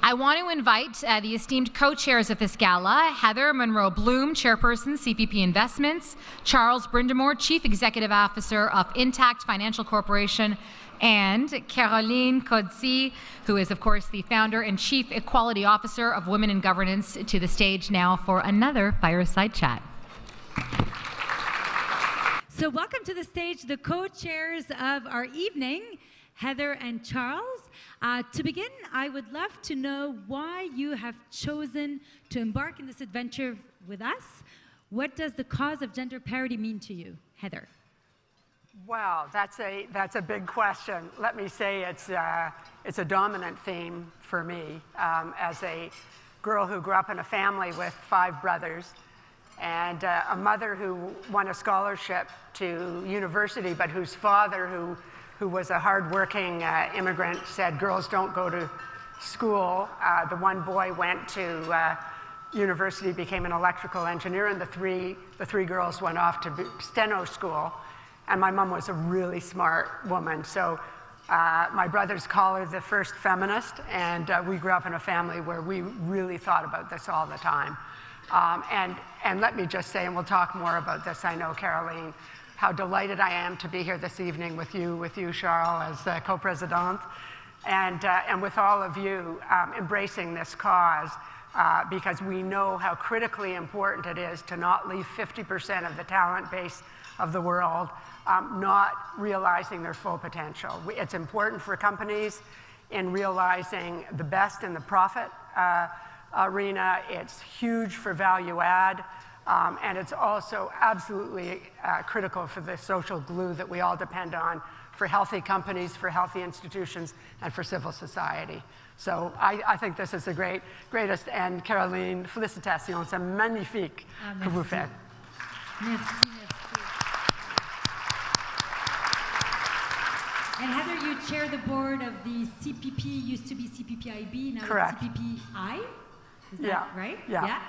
I want to invite the esteemed co-chairs of this gala, Heather Munroe-Blum, Chairperson, CPP Investments, Charles Brindamour, Chief Executive Officer of Intact Financial Corporation, and Caroline Codsi, who is, of course, the founder and Chief Equality Officer of Women in Governance, to the stage now for another fireside chat. So welcome to the stage, the co-chairs of our evening, Heather and Charles. To begin, I would love to know why you have chosen to embark in this adventure with us. What does the cause of gender parity mean to you, Heather? Wow, that's a big question. Let me say it's a dominant theme for me as a girl who grew up in a family with 5 brothers and a mother who won a scholarship to university, but whose father, who was a hardworking immigrant, said girls don't go to school. The one boy went to university, became an electrical engineer, and the three girls went off to steno school. And my mom was a really smart woman. So my brothers call her the first feminist, and we grew up in a family where we really thought about this all the time. And let me just say, and we'll talk more about this, I know, Caroline, how delighted I am to be here this evening with you, Charles, as co-president, and with all of you embracing this cause, because we know how critically important it is to not leave 50% of the talent base of the world not realizing their full potential. It's important for companies in realizing the best in the profit arena. It's huge for value add. And it's also absolutely critical for the social glue that we all depend on for healthy companies, for healthy institutions, and for civil society. So I think this is the greatest. And Caroline, félicitations, c'est magnifique que vous faites. Merci, merci. And Heather, you chair the board of the CPP, used to be CPPIB, now Correct. it's CPPI. Is that right? Yeah.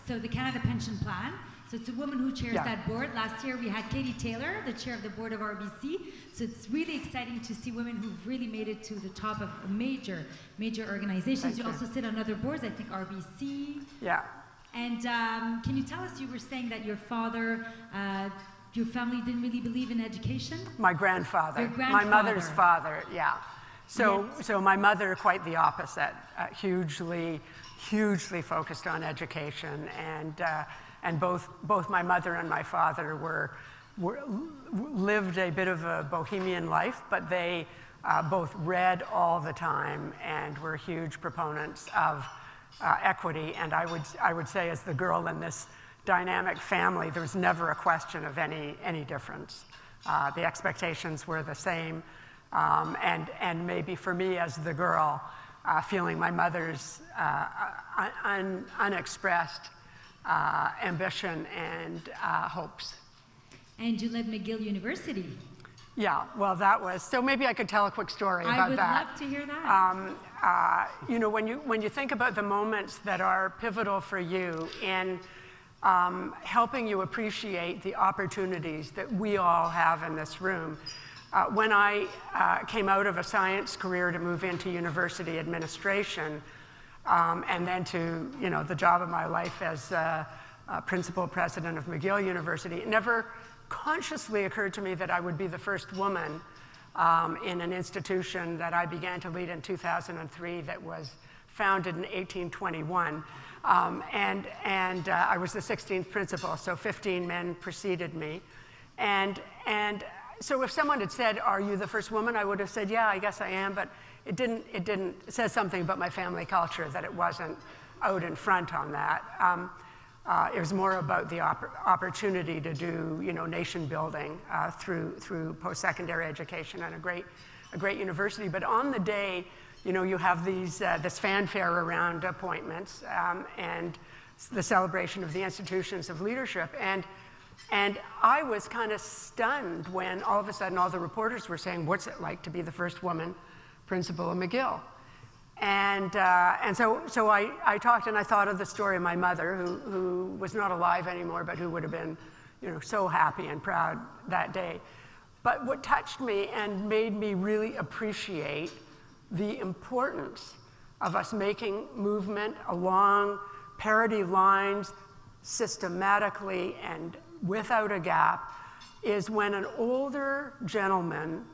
So the Canada Pension Plan. So it's a woman who chairs that board. Last year we had Katie Taylor, the chair of the board of RBC. So it's really exciting to see women who've really made it to the top of major organizations. You also sit on other boards, I think RBC. Yeah. And can you tell us, you were saying that your father, your family didn't really believe in education? My grandfather. Your grandfather. My mother's father, yeah. So my mother, quite the opposite, hugely focused on education, and both my mother and my father lived a bit of a bohemian life, but they both read all the time and were huge proponents of equity. And I would say, as the girl in this dynamic family, there was never a question of any difference. The expectations were the same, and maybe for me as the girl, feeling my mother's unexpressed ambition and hopes. And you led McGill University. Yeah, well, that was, so maybe I could tell a quick story about that. I would love to hear that. You know, when you think about the moments that are pivotal for you in helping you appreciate the opportunities that we all have in this room, when I came out of a science career to move into university administration, and then to, you know, the job of my life as principal president of McGill University, it never consciously occurred to me that I would be the first woman in an institution that I began to lead in 2003 that was founded in 1821. And I was the 16th principal, so 15 men preceded me. And so if someone had said, "Are you the first woman?" I would have said, "Yeah, I guess I am," but it said something about my family culture that it wasn't out in front on that. It was more about the opportunity to do, you know, nation building through post-secondary education and a great university. But on the day, you know, you have this fanfare around appointments and the celebration of the institutions of leadership. And I was kind of stunned when all of a sudden all the reporters were saying, "What's it like to be the first woman principal of McGill?" And so I talked and I thought of the story of my mother, who was not alive anymore, but who would have been, so happy and proud that day. But what touched me and made me really appreciate the importance of us making movement along parity lines systematically and without a gap is when an older gentleman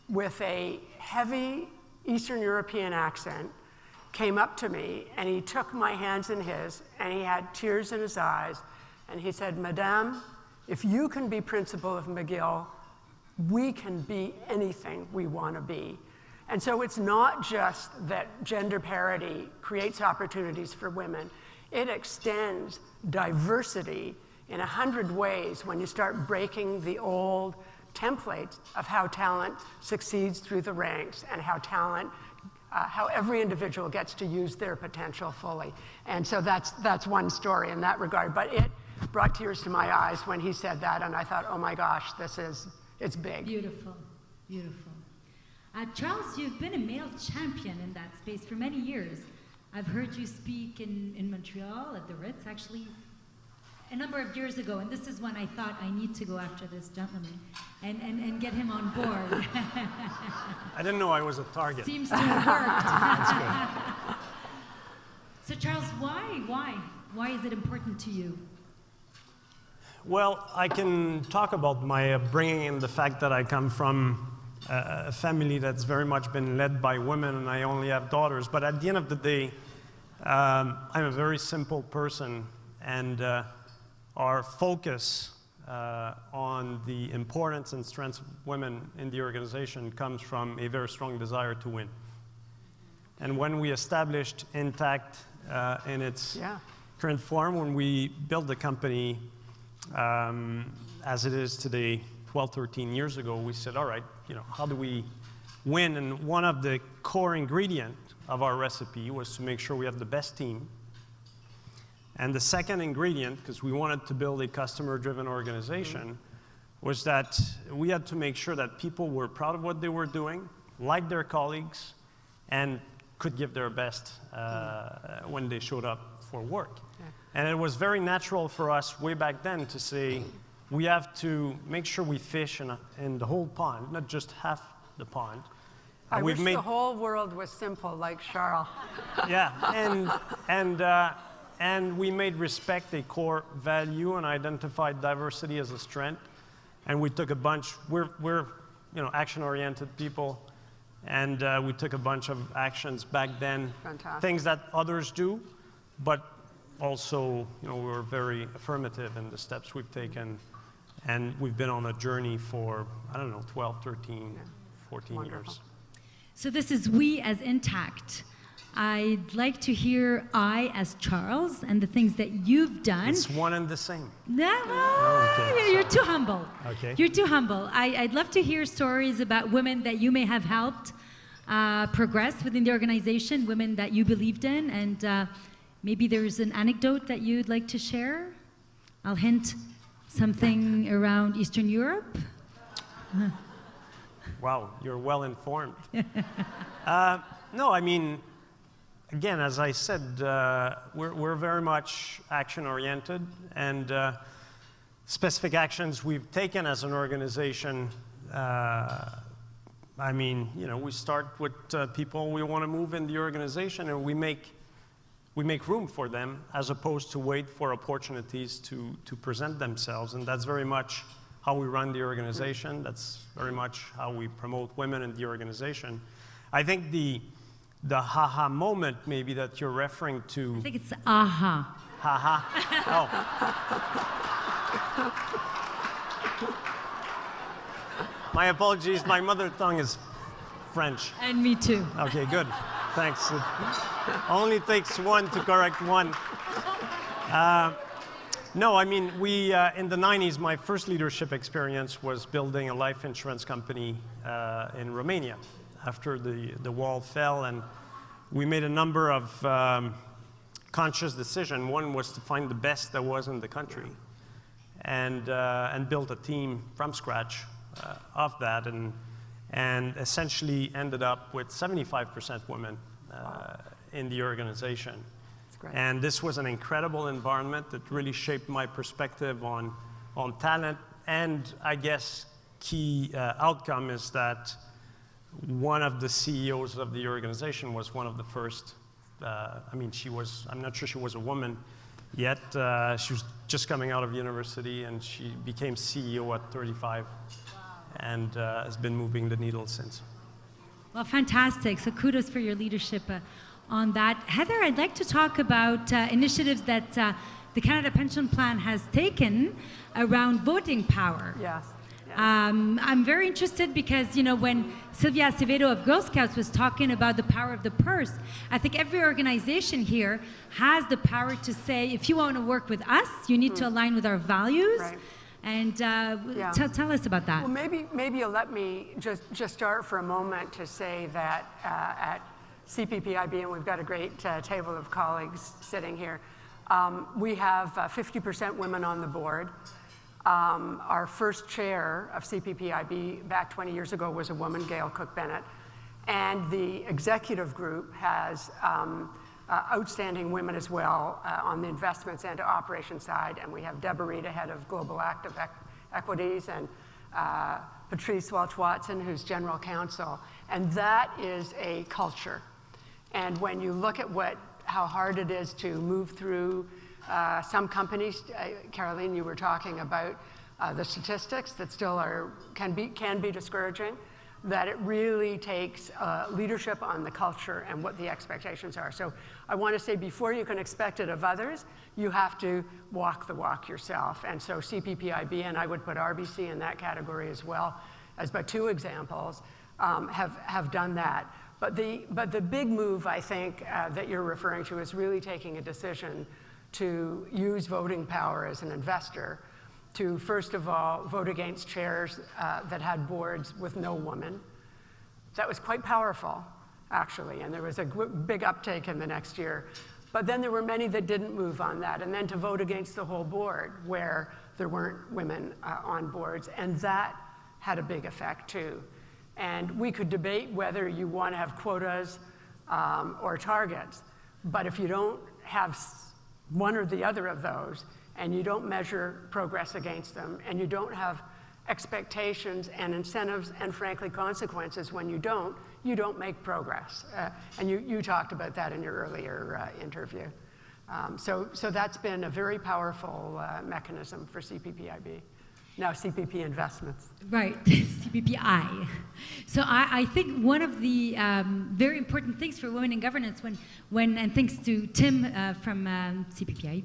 with a heavy Eastern European accent came up to me and he took my hands in his and he had tears in his eyes and he said, "Madame, if you can be principal of McGill, we can be anything we want to be." And so it's not just that gender parity creates opportunities for women. It extends diversity in 100 ways when you start breaking the old templates of how talent succeeds through the ranks and how every individual gets to use their potential fully. And so that's one story in that regard. But it brought tears to my eyes when he said that, and I thought, oh my gosh, it's big. Beautiful, beautiful. Charles, you've been a male champion in that space for many years. I've heard you speak in Montreal at the Ritz, actually, a number of years ago, and this is when I thought I need to go after this gentleman and get him on board. I didn't know I was a target. Seems to have worked. That's So good. Charles, why is it important to you? Well, I can talk about my upbringing and the fact that I come from a family that's very much been led by women, and I only have daughters. But at the end of the day, I'm a very simple person, and our focus on the importance and strengths of women in the organization comes from a very strong desire to win. And when we established Intact in its current form, when we built the company as it is today, 12, 13 years ago, we said, all right, how do we win? And one of the core ingredients of our recipe was to make sure we have the best team. And the second ingredient, because we wanted to build a customer-driven organization, was that we had to make sure that people were proud of what they were doing, liked their colleagues, and could give their best when they showed up for work. And it was very natural for us way back then to say, we have to make sure we fish in the whole pond, not just half the pond. I wish the whole world was simple like Charles. Yeah, and we made respect a core value and identified diversity as a strength. And we took a bunch, we're action-oriented people, and we took a bunch of actions back then. Fantastic. Things that others do, but also, we were very affirmative in the steps we've taken. And we've been on a journey for, 12, 13, 14 Wonderful. years. So this is we as Intact. I'd like to hear I as Charles and the things that you've done. It's one and the same. No, okay, you're too humble. Okay. You're too humble. I'd love to hear stories about women that you may have helped progress within the organization, women that you believed in, and maybe there's an anecdote that you'd like to share. I'll hint something around Eastern Europe. Wow, you're well informed. No, I mean, again, as I said, we're very much action-oriented, and specific actions we've taken as an organization. We start with people we want to move in the organization, and we make room for them as opposed to wait for opportunities to present themselves. And that's very much how we run the organization. That's very much how we promote women in the organization. I think the ha-ha moment maybe that you're referring to. I think it's aha. Ha-ha. Oh. My apologies, my mother tongue is French. And me too. Okay, good. Thanks. It only takes one to correct one. No, I mean, in the 90s, my first leadership experience was building a life insurance company in Romania after the wall fell, and we made a number of conscious decisions. One was to find the best that was in the country and build a team from scratch of that, and essentially ended up with 75% women in the organization. That's great. And this was an incredible environment that really shaped my perspective on talent. And I guess key outcome is that one of the CEOs of the organization was one of the first. I mean, I'm not sure she was a woman yet. She was just coming out of university, and she became CEO at 35. Wow. And has been moving the needle since. Well, fantastic. So kudos for your leadership on that. Heather, I'd like to talk about initiatives that the Canada Pension Plan has taken around voting power. Yes. I'm very interested because, you know, when Sylvia Acevedo of Girl Scouts was talking about the power of the purse, I think every organization here has the power to say, if you want to work with us, you need to align with our values. Right. And tell us about that. Well, maybe you'll let me just start for a moment to say that at CPPIB, and we've got a great table of colleagues sitting here, we have 50% women on the board. Our first chair of CPPIB back 20 years ago was a woman, Gail Cook-Bennett. And the executive group has outstanding women as well on the investments and operations side. And we have Deborah Reed, head of Global Active Equities, and Patrice Welch-Watson, who's general counsel. And that is a culture. And when you look at how hard it is to move through some companies, Caroline, you were talking about the statistics that still can be discouraging, that it really takes leadership on the culture and what the expectations are. So I want to say, before you can expect it of others, you have to walk the walk yourself. And so CPPIB, and I would put RBC in that category as well, as but two examples, have done that. But the big move, I think, that you're referring to is really taking a decision to use voting power as an investor to, first of all, vote against chairs that had boards with no woman. That was quite powerful, actually, and there was a big uptake in the next year. But then there were many that didn't move on that, and then to vote against the whole board where there weren't women on boards, and that had a big effect too. And we could debate whether you want to have quotas or targets, but if you don't have one or the other of those, and you don't measure progress against them, and you don't have expectations and incentives and, frankly, consequences when you don't make progress. And you talked about that in your earlier interview. So that's been a very powerful mechanism for CPPIB. Now CPP Investments. Right, CPPI. So I think one of the very important things for women in governance, and thanks to Tim from CPPI,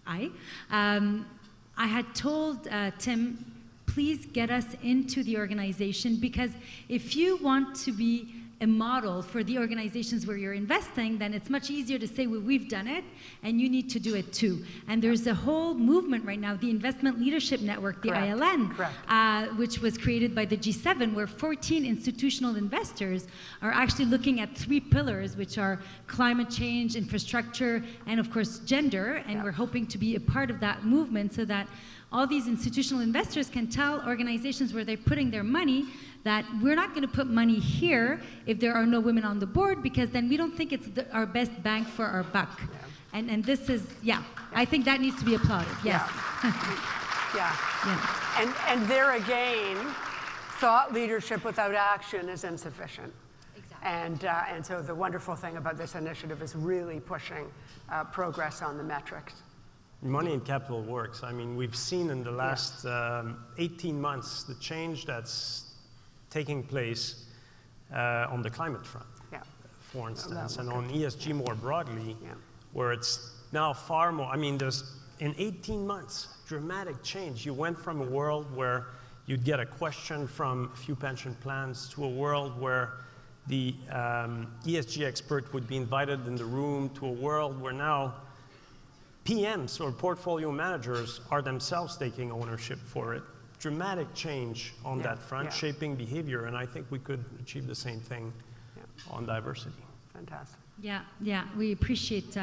I had told Tim, please get us into the organization, because if you want to be a model for the organizations where you're investing, then it's much easier to say, well, we've done it, and you need to do it too. And there's a whole movement right now, the Investment Leadership Network, the ILN, which was created by the G7, where 14 institutional investors are actually looking at 3 pillars, which are climate change, infrastructure, and of course, gender. And we're hoping to be a part of that movement so that all these institutional investors can tell organizations where they're putting their money that we're not going to put money here if there are no women on the board, because then we don't think it's our best bang for our buck. And this is, I think that needs to be applauded, yes. And there again, thought leadership without action is insufficient. Exactly. And so the wonderful thing about this initiative is really pushing progress on the metrics. Money and capital works. I mean, we've seen in the last 18 months the change that's taking place on the climate front, for instance, and on ESG more broadly, where it's now far more, I mean, there's, in 18 months, dramatic change. You went from a world where you'd get a question from a few pension plans to a world where the ESG expert would be invited in the room, to a world where now PMs or portfolio managers are themselves taking ownership for it. Dramatic change on that front, shaping behavior, and I think we could achieve the same thing on diversity. Fantastic. We appreciate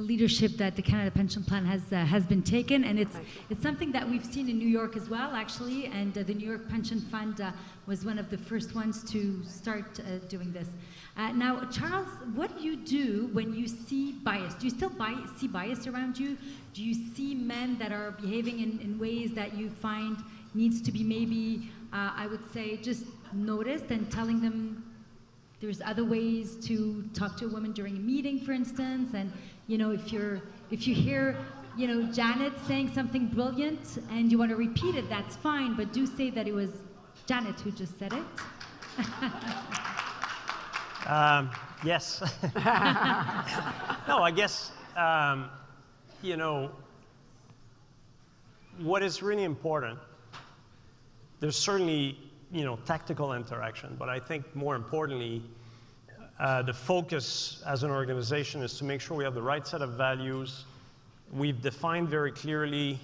leadership that the Canada Pension Plan has been taken, and it's something that we've seen in New York as well, actually. And the New York Pension Fund was one of the first ones to start doing this. Now, Charles, what do you do when you see bias? Do you still see bias around you? Do you see men that are behaving in ways that you find needs to be maybe, I would say, just noticed, and telling them there's other ways to talk to a woman during a meeting, for instance? And you know, if you hear, you know, Janet saying something brilliant and you want to repeat it, that's fine, but do say that it was Janet who just said it. Yes. No, I guess, you know, what is really important, there's certainly, you know, tactical interaction, but I think more importantly, the focus as an organization is to make sure we have the right set of values. We've defined very clearly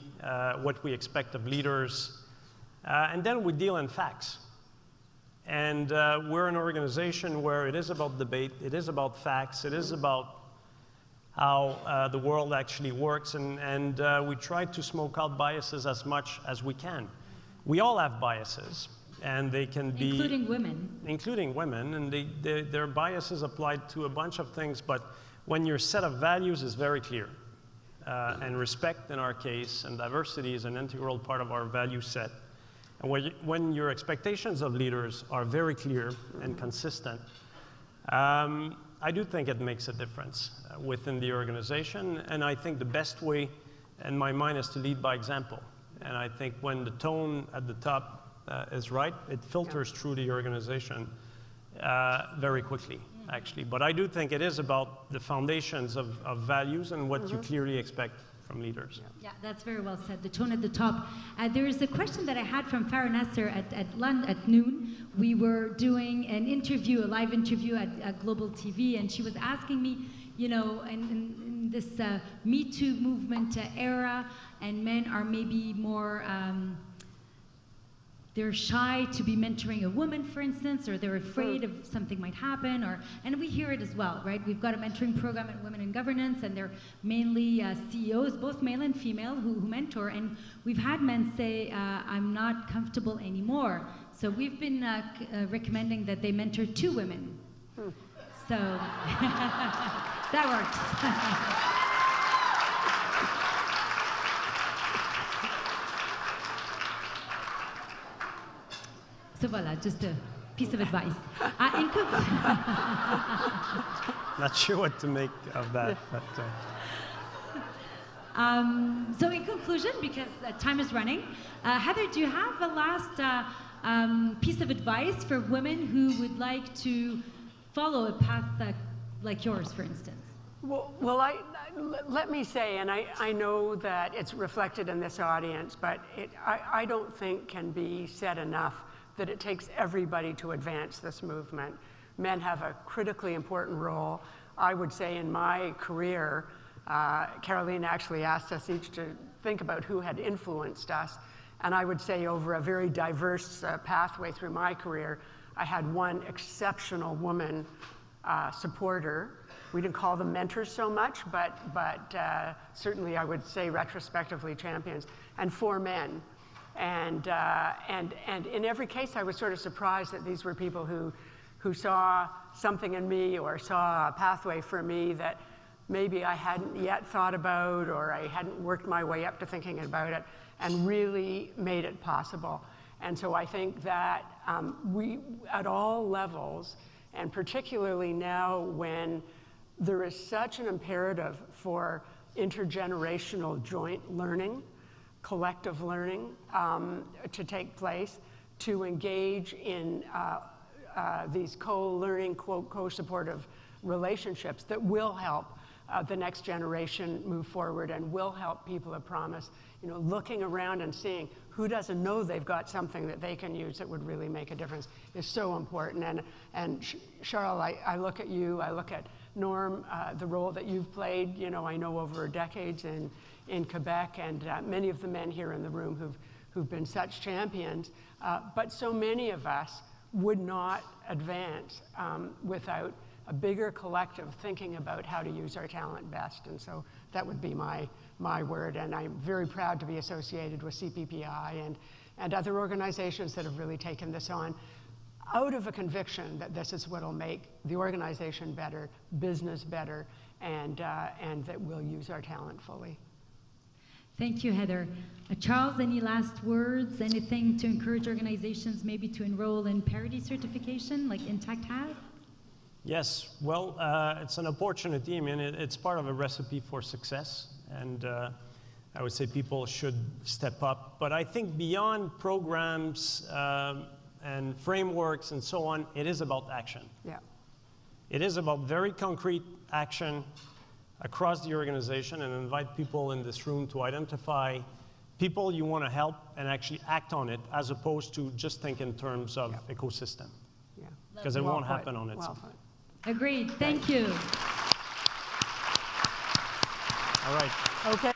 what we expect of leaders, and then we deal in facts. And we're an organization where it is about debate, it is about facts, it is about how the world actually works, and we try to smoke out biases as much as we can. We all have biases, and they can be... Including women. Including women, and their biases applied to a bunch of things, but when your set of values is very clear, and respect in our case, and diversity is an integral part of our value set, and when your expectations of leaders are very clear and consistent, I do think it makes a difference within the organization, and I think the best way, in my mind, is to lead by example. And I think when the tone at the top is right, it filters through the organization very quickly, actually. But I do think it is about the foundations of values and what you clearly expect from leaders. Yeah, that's very well said, the tone at the top. There is a question that I had from Farah Nasser at noon. We were doing an interview, a live interview at Global TV, and she was asking me, you know, in this Me Too movement era, and men are maybe more, they're shy to be mentoring a woman, for instance, or they're afraid of something might happen, and we hear it as well, right? We've got a mentoring program at Women in Governance, and they're mainly CEOs, both male and female, who mentor, and we've had men say, I'm not comfortable anymore. So we've been recommending that they mentor 2 women. So that works. So voila, just a piece of advice. Not sure what to make of that. But, so in conclusion, because time is running, Heather, do you have a last piece of advice for women who would like to follow a path like yours, for instance? Well, let me say, and I know that it's reflected in this audience, but I don't think can be said enough that it takes everybody to advance this movement. Men have a critically important role. I would say in my career, Caroline actually asked us each to think about who had influenced us. And I would say over a very diverse pathway through my career, I had one exceptional woman supporter. We didn't call them mentors so much, but certainly I would say retrospectively champions, and 4 men. And in every case, I was sort of surprised that these were people who saw something in me or saw a pathway for me that maybe I hadn't yet thought about, or I hadn't worked my way up to thinking about it, and really made it possible. And so I think that we, at all levels, and particularly now when there is such an imperative for intergenerational joint learning, collective learning to take place, to engage in these co-learning, co-supportive relationships that will help the next generation move forward and will help people of promise. You know, looking around and seeing who doesn't know they've got something that they can use that would really make a difference is so important. And Charles, I look at you, I look at Norm, the role that you've played, you know, I know over decades in Quebec, and many of the men here in the room who've been such champions, but so many of us would not advance without a bigger collective thinking about how to use our talent best. And so That would be my word, and I'm very proud to be associated with CPPI and other organizations that have really taken this on out of a conviction that this is what will make the organization better, business better, and that we'll use our talent fully. Thank you, Heather. Charles, any last words? Anything to encourage organizations maybe to enroll in parity certification like Intact has? Yes, well, it's an opportunity. I mean, it's part of a recipe for success, and I would say people should step up. But I think beyond programs and frameworks and so on, it is about action. Yeah. It is about very concrete action across the organization, and invite people in this room to identify people you want to help and actually act on it, as opposed to just think in terms of ecosystem. Yeah. Because it won't happen on its own. Agreed. Thank you. All right. Okay.